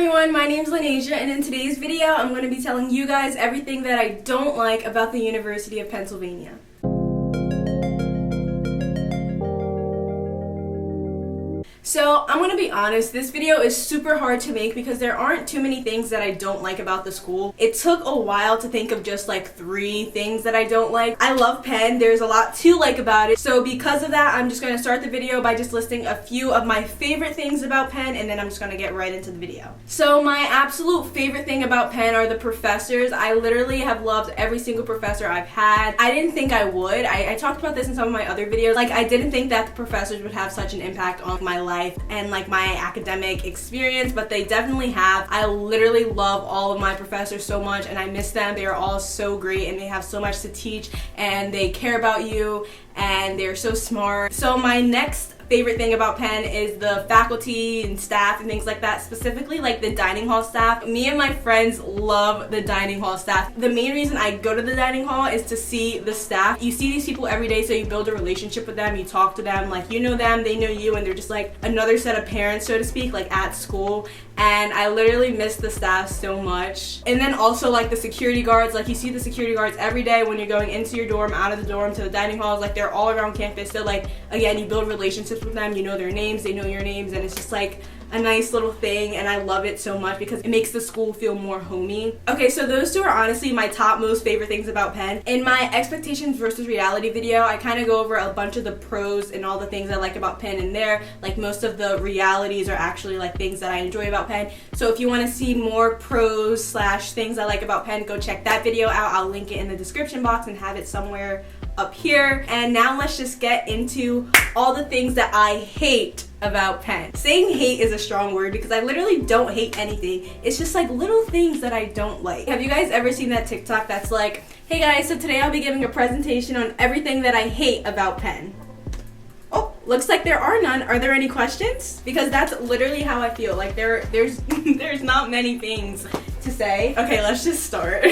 everyone, my name is Lanasia, and in today's video I'm going to be telling you guys everything that I don't like about the University of Pennsylvania. So, I'm gonna be honest, this video is super hard to make because there aren't too many things that I don't like about the school. It took a while to think of just like 3 things that I don't like. I love Penn, there's a lot to like about it. So because of that, I'm just gonna start the video by just listing a few of my favorite things about Penn, and then I'm just gonna get right into the video. So my absolute favorite thing about Penn are the professors. I literally have loved every single professor I've had. I didn't think I would. I talked about this in some of my other videos. Like, I didn't think that the professors would have such an impact on my life and like my academic experience, but they definitely have. I literally love all of my professors so much and I miss them. They are all so great and they have so much to teach and they care about you and they're so smart. So my next favorite thing about Penn is the faculty and staff and things like that, specifically like the dining hall staff. Me and my friends love the dining hall staff. The main reason I go to the dining hall is to see the staff. You see these people every day, so you build a relationship with them, you talk to them, like you know them, they know you, and they're just like another set of parents, so to speak, like at school. And I literally miss the staff so much. And then also like the security guards, like you see the security guards every day when you're going into your dorm, out of the dorm, to the dining halls, like they're all around campus. So like, again, you build relationships with them, you know their names, they know your names, and it's just like a nice little thing, and I love it so much because it makes the school feel more homey. Okay, so those 2 are honestly my top most favorite things about Penn. In my expectations versus reality video, I kind of go over a bunch of the pros and all the things I like about Penn in there. Like most of the realities are actually like things that I enjoy about Penn. So if you want to see more pros / things I like about Penn, go check that video out. I'll link it in the description box and have it somewhere up here. And now let's just get into all the things that I hate about Penn. Saying hate is a strong word because I literally don't hate anything. It's just like little things that I don't like. Have you guys ever seen that TikTok that's like, hey guys, so today I'll be giving a presentation on everything that I hate about Penn? Oh, looks like there are none. Are there any questions? Because that's literally how I feel. Like there's there's not many things to say. Okay, let's just start.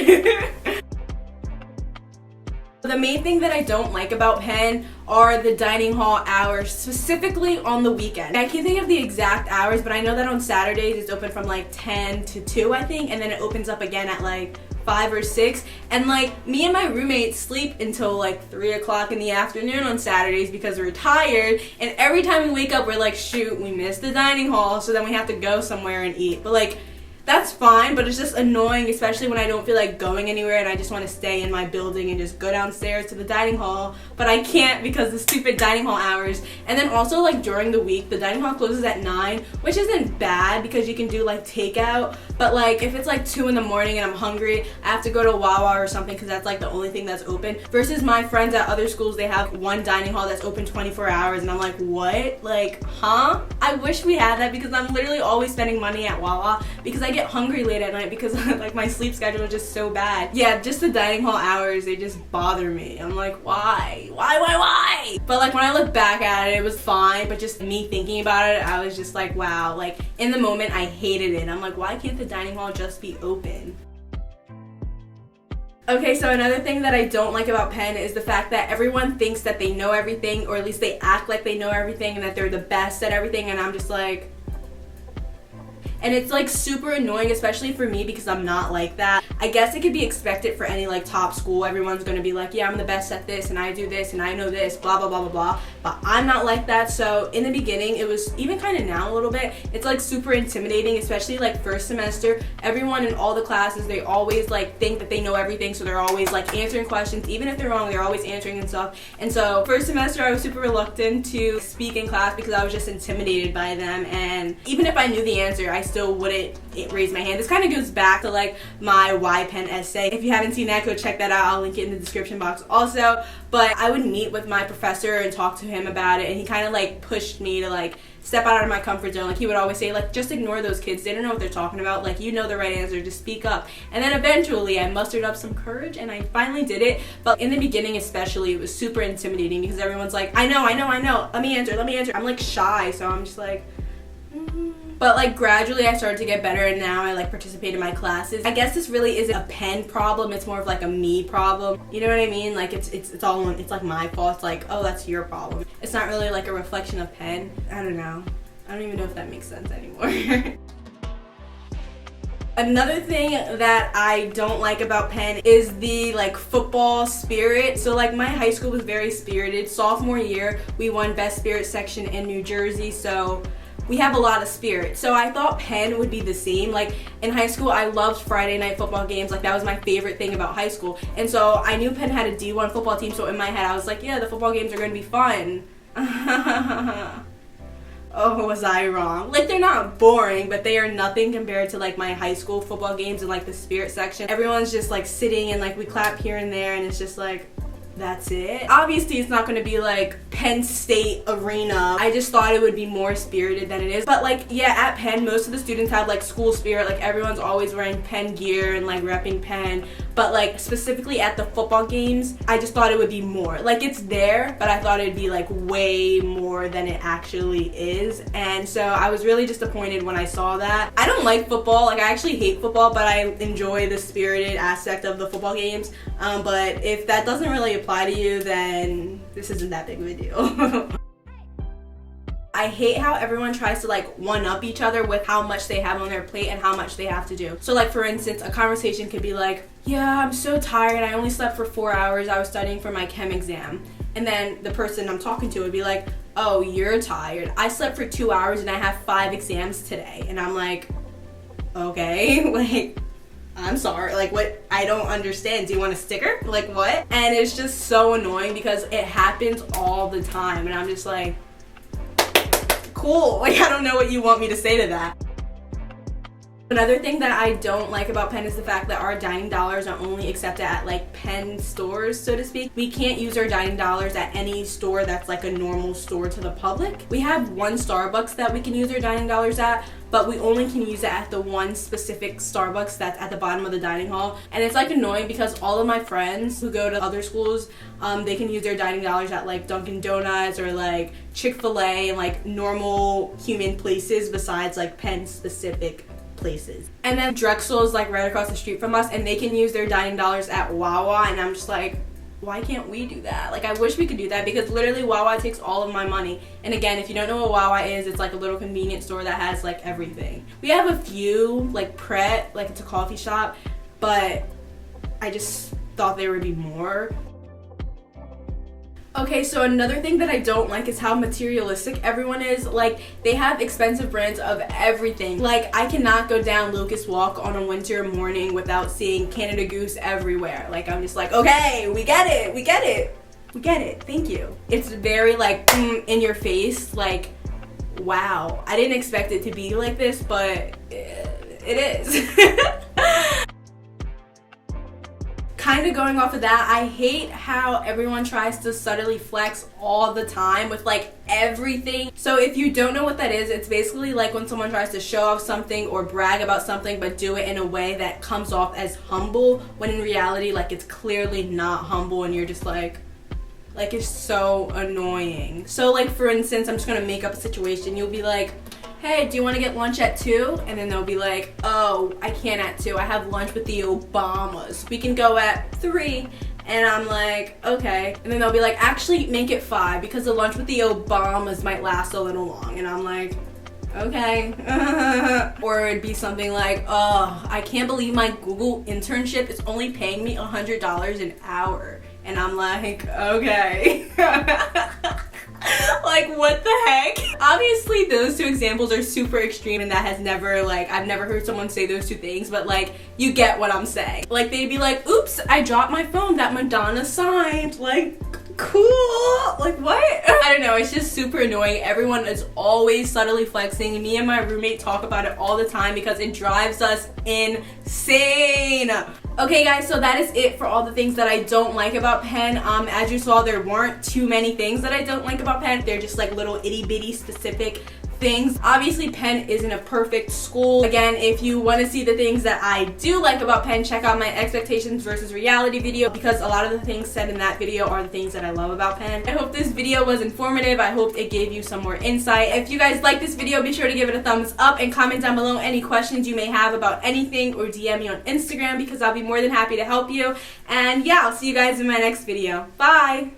The main thing that I don't like about Penn are the dining hall hours, specifically on the weekend. I can't think of the exact hours, but I know that on Saturdays it's open from like 10 to 2, I think, and then it opens up again at like 5 or 6. And like me and my roommates sleep until like 3 o'clock in the afternoon on Saturdays because we're tired, and every time we wake up we're like, shoot, we missed the dining hall, so then we have to go somewhere and eat. But like, that's fine, but it's just annoying, especially when I don't feel like going anywhere and I just want to stay in my building and just go downstairs to the dining hall, but I can't because the stupid dining hall hours. And then also like during the week, the dining hall closes at 9, which isn't bad because you can do like takeout, but like if it's like 2 in the morning and I'm hungry, I have to go to Wawa or something because that's like the only thing that's open. Versus my friends at other schools, they have one dining hall that's open 24 hours and I'm like, what? Like, huh? I wish we had that because I'm literally always spending money at Wawa because I get hungry late at night because like my sleep schedule is just so bad. Yeah, just the dining hall hours, they just bother me. I'm like, why? Why? But like when I look back at it, it was fine, but just me thinking about it, I was just like, wow, like in the moment I hated it. I'm like, why can't the dining hall just be open? Okay, so another thing that I don't like about Penn is the fact that everyone thinks that they know everything, or at least they act like they know everything and that they're the best at everything, and I'm just like, and it's like super annoying, especially for me because I'm not like that. I guess it could be expected for any like top school. Everyone's gonna be like, yeah, I'm the best at this and I do this and I know this, blah blah blah blah blah. But I'm not like that. So in the beginning, it was, even kind of now a little bit, it's like super intimidating, especially like first semester. Everyone in all the classes, they always like think that they know everything, so they're always like answering questions. Even if they're wrong, they're always answering and stuff. And so first semester I was super reluctant to speak in class because I was just intimidated by them, and even if I knew the answer, I still wouldn't raise my hand. This kind of goes back to like my Why Penn essay. If you haven't seen that, go check that out. I'll link it in the description box also. But I would meet with my professor and talk to him about it, and he kind of like pushed me to like step out of my comfort zone. Like he would always say, like, just ignore those kids, they don't know what they're talking about, like you know the right answer, just speak up. And then eventually I mustered up some courage and I finally did it. But in the beginning especially, it was super intimidating because everyone's like, I know, let me answer. I'm like shy, so I'm just like, But like gradually I started to get better, and now I like participate in my classes. I guess this really isn't a Penn problem, it's more of like a me problem. You know what I mean? Like it's all it's like my fault. It's like, oh, that's your problem. It's not really like a reflection of Penn. I don't know. I don't even know if that makes sense anymore. Another thing that I don't like about Penn is the like football spirit. So like my high school was very spirited. Sophomore year, we won best spirit section in New Jersey, so we have a lot of spirit. So I thought Penn would be the same. Like in high school, I loved Friday night football games. Like that was my favorite thing about high school. And so I knew Penn had a D1 football team, so in my head I was like, yeah, the football games are going to be fun. Oh, was I wrong? Like, they're not boring, but they are nothing compared to like my high school football games and like the spirit section. Everyone's just like sitting and like we clap here and there, and it's just like, that's it. Obviously, it's not going to be like Penn State Arena. I just thought it would be more spirited than it is. But like, yeah, at Penn, most of the students have like school spirit. Like everyone's always wearing Penn gear and like repping Penn. But like specifically at the football games, I just thought it would be more. Like it's there, but I thought it'd be like way more than it actually is. And so I was really disappointed when I saw that. I don't like football. Like I actually hate football, but I enjoy the spirited aspect of the football games. But if that doesn't really apply to you, then this isn't that big of a deal. I hate how everyone tries to like one-up each other with how much they have on their plate and how much they have to do. So like for instance, a conversation could be like, yeah, I'm so tired, I only slept for 4 hours, I was studying for my chem exam. And then the person I'm talking to would be like, oh, you're tired, I slept for 2 hours and I have 5 exams today. And I'm like, okay, like, I'm sorry, like what? I don't understand. Do you want a sticker? Like what? And it's just so annoying because it happens all the time and I'm just like, cool, like I don't know what you want me to say to that. Another thing that I don't like about Penn is the fact that our dining dollars are only accepted at like Penn stores, so to speak. We can't use our dining dollars at any store that's like a normal store to the public. We have one Starbucks that we can use our dining dollars at, but we only can use it at the one specific Starbucks that's at the bottom of the dining hall. And it's like annoying because all of my friends who go to other schools, they can use their dining dollars at like Dunkin' Donuts or like Chick-fil-A and like normal human places besides like Penn specific places. And then Drexel is like right across the street from us and they can use their dining dollars at Wawa, and I'm just like, why can't we do that? Like I wish we could do that because literally Wawa takes all of my money. And again, if you don't know what Wawa is, it's like a little convenience store that has like everything. We have a few, like Pret, like it's a coffee shop, but I just thought there would be more. Okay, so another thing that I don't like is how materialistic everyone is. Like, they have expensive brands of everything. Like, I cannot go down Locust Walk on a winter morning without seeing Canada Goose everywhere. Like, I'm just like, okay, we get it, we get it, we get it, thank you. It's very, like, in your face, like, wow. I didn't expect it to be like this, but it is. Kind of going off of that, I hate how everyone tries to subtly flex all the time with like everything. So if you don't know what that is, it's basically like when someone tries to show off something or brag about something but do it in a way that comes off as humble when in reality like it's clearly not humble, and you're just like it's so annoying. So like for instance, I'm just gonna make up a situation. You'll be like, hey, do you want to get lunch at 2? And then they'll be like, oh, I can't at 2. I have lunch with the Obamas. We can go at 3. And I'm like, okay. And then they'll be like, actually, make it 5 because the lunch with the Obamas might last a little long. And I'm like, okay. Or it'd be something like, oh, I can't believe my Google internship is only paying me $100 an hour. And I'm like, okay. Like, what the heck? Obviously, those two examples are super extreme, and that has never, like, I've never heard someone say those two things, but, like, you get what I'm saying. Like, they'd be like, oops, I dropped my phone that Madonna signed. Like, cool. Like, what? I don't know, it's just super annoying. Everyone is always subtly flexing. Me and my roommate talk about it all the time because it drives us insane. Okay guys, so that is it for all the things that I don't like about Penn. As you saw, there weren't too many things that I don't like about Penn. They're just like little itty bitty specific things. Obviously, Penn isn't a perfect school. Again, if you want to see the things that I do like about Penn, check out my expectations versus reality video because a lot of the things said in that video are the things that I love about Penn. I hope this video was informative. I hope it gave you some more insight. If you guys like this video, be sure to give it a thumbs up and comment down below any questions you may have about anything, or DM me on Instagram because I'll be more than happy to help you. And yeah, I'll see you guys in my next video. Bye!